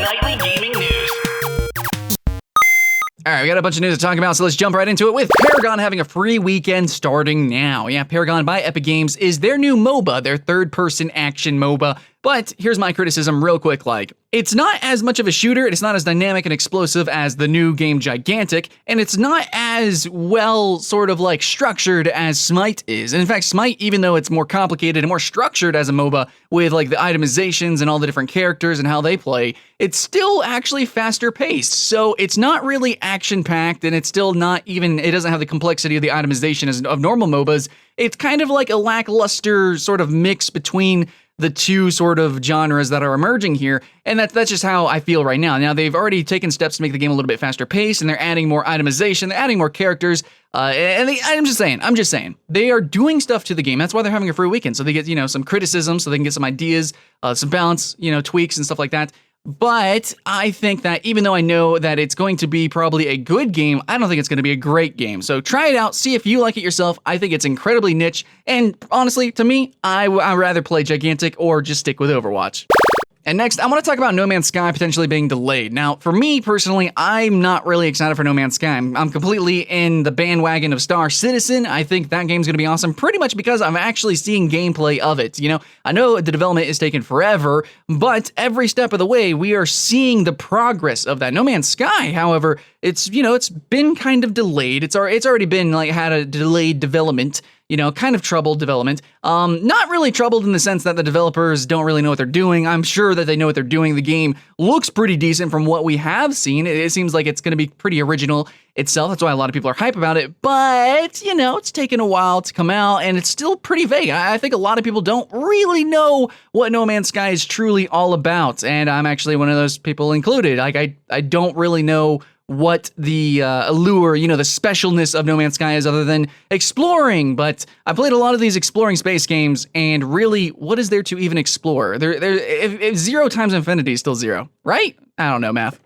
Nightly Gaming News. All right, we got a bunch of news to talk about, so let's jump right into it with Paragon having a free weekend starting now. Yeah, Paragon by Epic Games is their new MOBA, their third-person action MOBA. But here's my criticism real quick, it's not as much of a shooter, it's not as dynamic and explosive as the new game Gigantic, and it's not as well structured as Smite is. And in fact, Smite, even though it's more complicated and more structured as a MOBA with the itemizations and all the different characters and how they play, it's still actually faster paced. So it's not really action packed, and it's still not even, it doesn't have the complexity of the itemization of normal MOBAs. It's kind of like a lackluster sort of mix between the two sort of genres that are emerging here, and that's just how I feel right now. Now, they've already taken steps to make the game a little bit faster paced, and they're adding more itemization, they're adding more characters, I'm just saying, they are doing stuff to the game. That's why they're having a free weekend, so they get, some criticism, so they can get some ideas, some balance, tweaks and stuff like that. But I think that even though I know that it's going to be probably a good game, I don't think it's going to be a great game. So try it out, see if you like it yourself. I think it's incredibly niche, and honestly, to me, I'd rather play Gigantic or just stick with Overwatch. And next, I want to talk about No Man's Sky potentially being delayed. Now, for me personally, I'm not really excited for No Man's Sky. I'm completely in the bandwagon of Star Citizen. I think that game's going to be awesome, pretty much because I'm actually seeing gameplay of it. I know the development is taking forever, but every step of the way, we are seeing the progress of that. No Man's Sky, however, it's been kind of delayed. It's already been had a delayed development. Kind of troubled development. Not really troubled in the sense that the developers don't really know what they're doing. I'm sure that they know what they're doing. The game looks pretty decent from what we have seen. It seems like it's going to be pretty original itself. That's why a lot of people are hype about it. But, it's taken a while to come out, and it's still pretty vague. I think a lot of people don't really know what No Man's Sky is truly all about, and I'm actually one of those people included. I don't really know what the allure, the specialness of No Man's Sky is other than exploring. But I played a lot of these exploring space games, and really, what is there to even explore? If 0 times infinity is still 0, right? I don't know, math.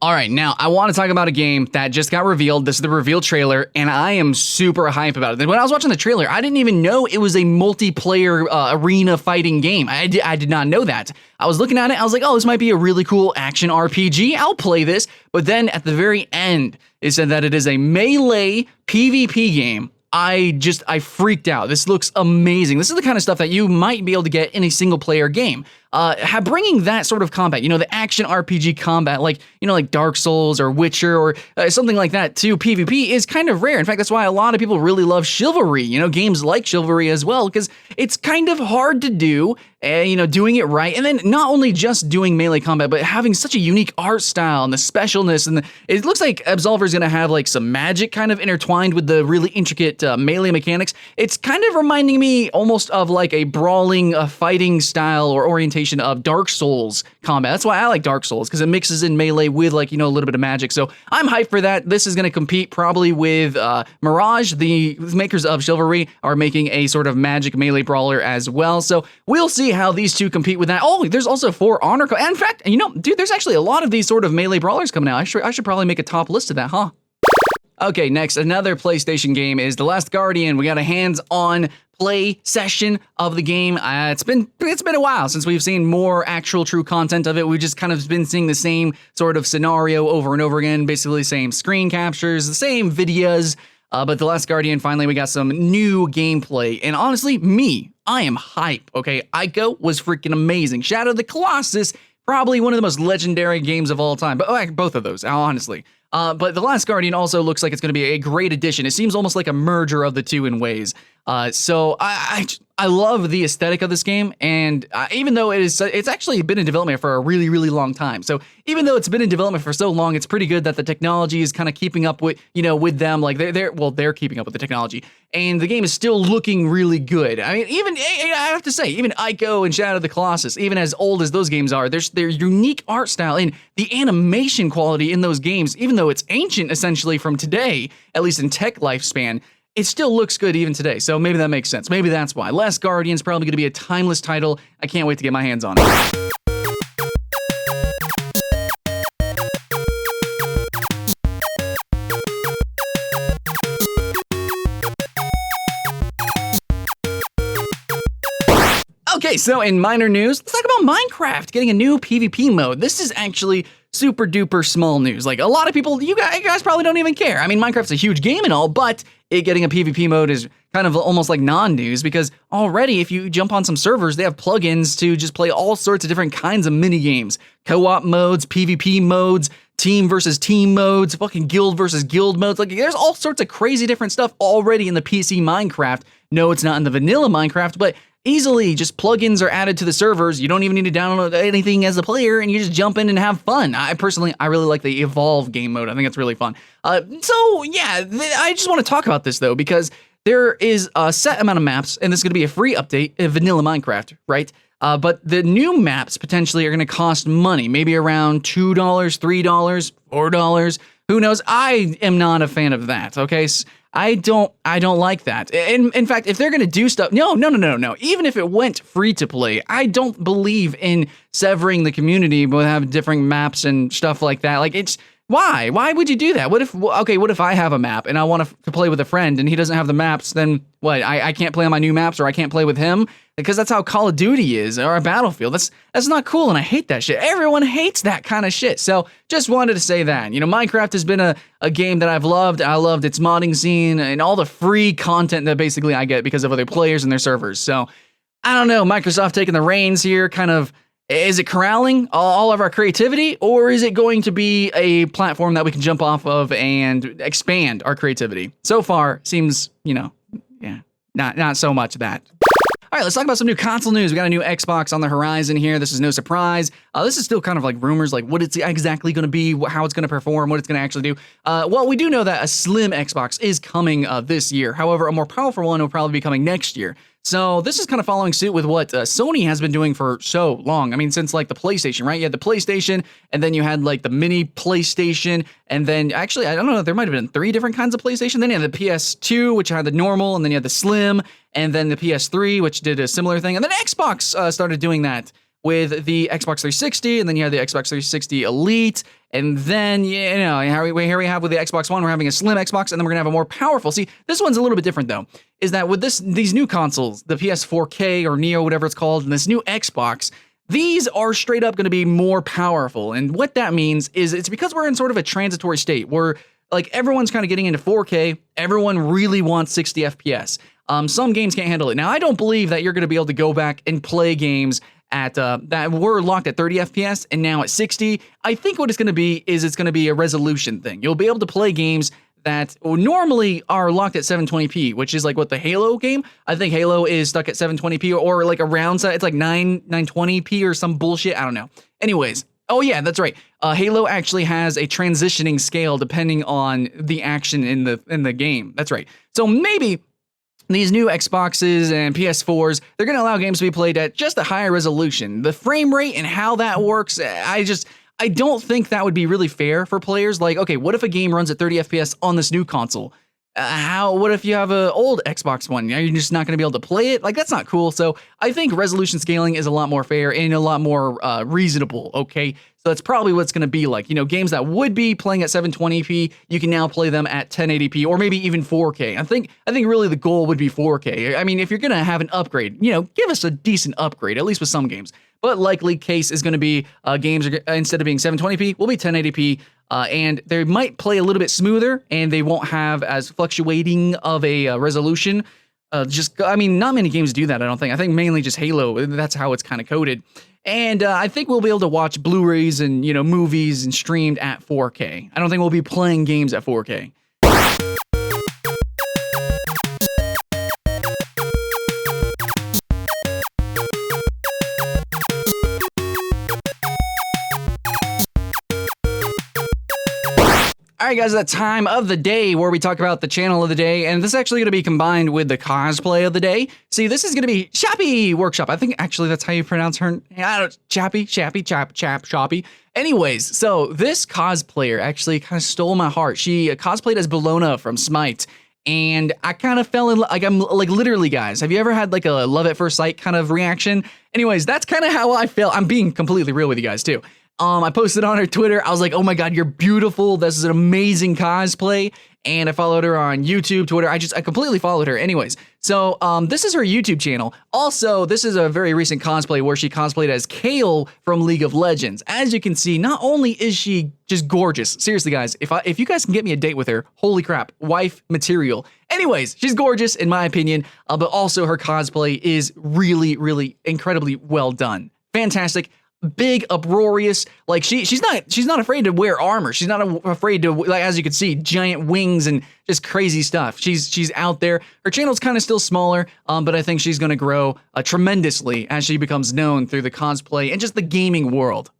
All right, now I want to talk about a game that just got revealed. This is the reveal trailer, and I am super hype about it. When I was watching the trailer, I didn't even know it was a multiplayer arena fighting game. I did not know that. I was looking at it, I was like, oh, this might be a really cool action RPG. I'll play this. But then at the very end, it said that it is a melee PvP game. I freaked out. This looks amazing. This is the kind of stuff that you might be able to get in a single player game. Bringing that sort of combat, the action RPG combat, like Dark Souls or Witcher or something like that to PvP is kind of rare. In fact, that's why a lot of people really love Chivalry, games like Chivalry as well, because it's kind of hard to do, doing it right. And then not only just doing melee combat, but having such a unique art style and the specialness. And it looks like Absolver's going to have some magic kind of intertwined with the really intricate melee mechanics. It's kind of reminding me almost of a brawling fighting style or orientation of Dark Souls combat. That's why I like Dark Souls, because it mixes in melee with a little bit of magic. So I'm hyped for that. This is going to compete probably with Mirage. The makers of Chivalry are making a sort of magic melee brawler as well. So we'll see how these two compete with that. Oh, there's also For Honor. And in fact, dude, there's actually a lot of these sort of melee brawlers coming out. I should probably make a top list of that, huh? Okay, next, another PlayStation game is The Last Guardian. We got a hands-on play session of the game. It's been a while since we've seen more actual true content of it. We've just kind of been seeing the same sort of scenario over and over again, basically the same screen captures, the same videos. But The Last Guardian, finally, we got some new gameplay. And honestly, I am hype, okay? Ico was freaking amazing. Shadow of the Colossus, probably one of the most legendary games of all time. But both of those, honestly. But The Last Guardian also looks like it's going to be a great addition. It seems almost like a merger of the two in ways. So I love the aesthetic of this game, and even though it's actually been in development for a really, really long time. So even though it's been in development for so long, it's pretty good that the technology is kind of keeping up with, with them. Like they're keeping up with the technology, and the game is still looking really good. I mean, I have to say, even Ico and Shadow of the Colossus, even as old as those games are, their unique art style and the animation quality in those games, even though it's ancient essentially from today, at least in tech lifespan, it still looks good even today. So maybe that makes sense. Maybe that's why. Last Guardian's probably going to be a timeless title. I can't wait to get my hands on it. Okay, so in minor news, let's talk about Minecraft getting a new PvP mode. This is actually super duper small news. Like a lot of people, you guys probably don't even care. I mean, Minecraft's a huge game and all, but it getting a PvP mode is kind of almost like non-news because already if you jump on some servers, they have plugins to just play all sorts of different kinds of mini games, co-op modes, PvP modes, team versus team modes, fucking guild versus guild modes. Like there's all sorts of crazy different stuff already in the PC Minecraft. No, it's not in the vanilla Minecraft, but easily just plugins are added to the servers. You don't even need to download anything as a player and you just jump in and have fun. I really like the Evolve game mode. I think it's really fun. So yeah, I just want to talk about this though, because there is a set amount of maps and this is going to be a free update in vanilla Minecraft, right? But the new maps potentially are going to cost money, maybe around $2, $3, $4. Who knows? I am not a fan of that. Okay. I don't like that. In fact, if they're going to do stuff, no. Even if it went free to play, I don't believe in severing the community but have different maps and stuff like that. Like why would you do that? What if I have a map and I want to play with a friend and he doesn't have the maps, then what? I can't play on my new maps or I can't play with him? Because that's how Call of Duty is, or a Battlefield. That's not cool, and I hate that shit. Everyone hates that kind of shit. So just wanted to say that. You know, Minecraft has been a game that I've loved. I loved its modding scene and all the free content that basically I get because of other players and their servers. So I don't know, Microsoft taking the reins here, kind of, is it corralling all of our creativity, or is it going to be a platform that we can jump off of and expand our creativity? So far, seems, not so much of that. All right, let's talk about some new console news. We got a new Xbox on the horizon here. This is no surprise. This is still kind of like rumors, like what it's exactly going to be, how it's going to perform, what it's going to actually do. Well, we do know that a slim Xbox is coming this year. However, a more powerful one will probably be coming next year. So this is kind of following suit with what Sony has been doing for so long. I mean, since like the PlayStation, right? You had the PlayStation, and then you had like the mini PlayStation, and then actually, I don't know, there might have been 3 different kinds of PlayStation. Then you had the PS2, which had the normal, and then you had the Slim, and then the PS3, which did a similar thing. And then Xbox started doing that with the Xbox 360, and then you had the Xbox 360 Elite, and then, here we have with the Xbox One, we're having a slim Xbox, and then we're gonna have a more powerful. See, this one's a little bit different though, is that with these new consoles, the PS4K or Neo, whatever it's called, and this new Xbox, these are straight up gonna be more powerful. And what that means is it's because we're in sort of a transitory state where like everyone's kind of getting into 4K, everyone really wants 60 FPS. Some games can't handle it. Now, I don't believe that you're gonna be able to go back and play games at that were locked at 30 FPS and now at 60. I think what it's going to be is it's going to be a resolution thing. You'll be able to play games that normally are locked at 720p, which is like what the Halo game. I think Halo is stuck at 720p or like around, it's like 920p or some bullshit. I don't know. Anyways. Oh yeah, that's right. Halo actually has a transitioning scale depending on the action in the game. That's right. So maybe these new Xboxes and PS4s, they're going to allow games to be played at just a higher resolution. The frame rate and how that works, I don't think that would be really fair for players. Like, okay, what if a game runs at 30 FPS on this new console? What if you have an old Xbox One? Are you just not going to be able to play it? Like, that's not cool. So I think resolution scaling is a lot more fair and a lot more reasonable, okay? So that's probably what it's going to be like. Games that would be playing at 720p, you can now play them at 1080p or maybe even 4K. I think really the goal would be 4K. I mean, if you're going to have an upgrade, give us a decent upgrade, at least with some games. But likely case is going to be games are, instead of being 720p, will be 1080p. And they might play a little bit smoother and they won't have as fluctuating of a resolution. Not many games do that, I don't think. I think mainly just Halo. That's how it's kind of coded. And I think we'll be able to watch Blu-rays and, movies and streamed at 4K. I don't think we'll be playing games at 4K. All right, guys, that time of the day where we talk about the channel of the day, and this is actually going to be combined with the cosplay of the day. See, this is going to be Shappi Workshop. I think actually that's how you pronounce her. Shappi. Anyways, so this cosplayer actually kind of stole my heart. She cosplayed as Bellona from Smite, and I kind of fell in love. Like, I'm like, literally, guys, have you ever had like a love at first sight kind of reaction? Anyways, that's kind of how I felt. I'm being completely real with you guys too. I posted on her Twitter. I was like, oh my God, you're beautiful. This is an amazing cosplay. And I followed her on YouTube, Twitter. I completely followed her. Anyways, So this is her YouTube channel. Also, this is a very recent cosplay where she cosplayed as Kale from League of Legends. As you can see, not only is she just gorgeous. Seriously, guys, if you guys can get me a date with her, holy crap, wife material. Anyways, she's gorgeous in my opinion, but also her cosplay is really, really incredibly well done. Fantastic. Big, uproarious, like she's not afraid to wear armor. She's not afraid to, like, as you can see, giant wings and just crazy stuff. She's out there. Her channel's kind of still smaller, but I think she's gonna grow tremendously as she becomes known through the cosplay and just the gaming world.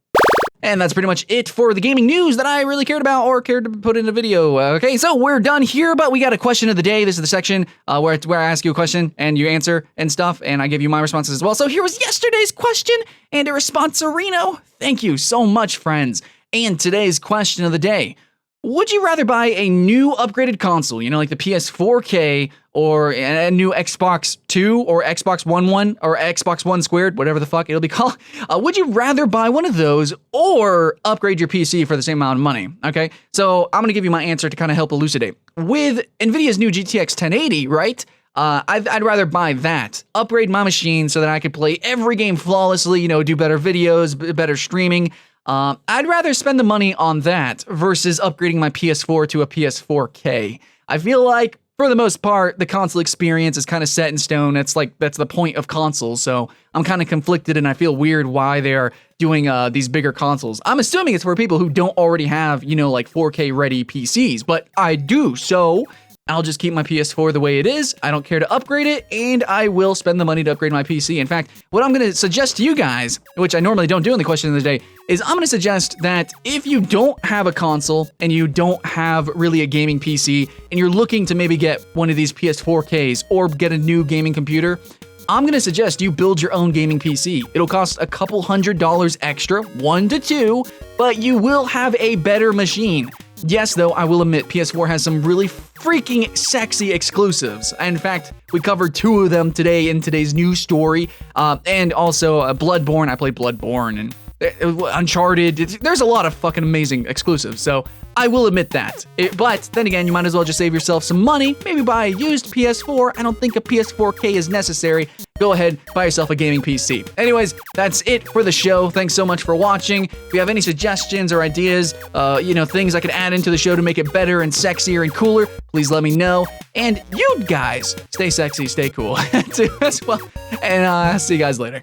And that's pretty much it for the gaming news that I really cared about or cared to put in a video. Okay, so we're done here, but we got a question of the day. This is the section where I ask you a question and you answer and stuff, and I give you my responses as well. So here was yesterday's question and a responsorino. Thank you so much, friends. And today's question of the day. Would you rather buy a new upgraded console, you know, like the PS4K or a new Xbox 2 or Xbox One or Xbox One Squared, whatever the fuck it'll be called? Would you rather buy one of those or upgrade your PC for the same amount of money? Okay, so I'm gonna give you my answer to kind of help elucidate. With Nvidia's new GTX 1080, right? I'd rather buy that, upgrade my machine so that I could play every game flawlessly, you know, do better videos, better streaming. I'd rather spend the money on that versus upgrading my PS4 to a PS4K. I feel like, for the most part, the console experience is kind of set in stone. That's the point of consoles, so I'm kind of conflicted and I feel weird why they're doing these bigger consoles. I'm assuming it's for people who don't already have, you know, like 4K ready PCs, but I do, so I'll just keep my PS4 the way it is. I don't care to upgrade it, and I will spend the money to upgrade my PC. In fact, what I'm gonna suggest to you guys, which I normally don't do in the question of the day, is I'm gonna suggest that if you don't have a console and you don't have really a gaming PC, and you're looking to maybe get one of these PS4Ks or get a new gaming computer, I'm gonna suggest you build your own gaming PC. It'll cost a couple $100 extra, 1 to 2, but you will have a better machine. Yes, though, I will admit PS4 has some really freaking sexy exclusives. In fact, we covered 2 of them today in today's news story, and also Bloodborne. I played Bloodborne and Uncharted. There's a lot of fucking amazing exclusives, so I will admit that. But then again, you might as well just save yourself some money, maybe buy a used PS4. I don't think a PS4K is necessary. Go ahead, buy yourself a gaming PC. Anyways, that's it for the show. Thanks so much for watching. If you have any suggestions or ideas, you know, things I could add into the show to make it better and sexier and cooler, please let me know. And you guys, stay sexy, stay cool too as well. And see you guys later.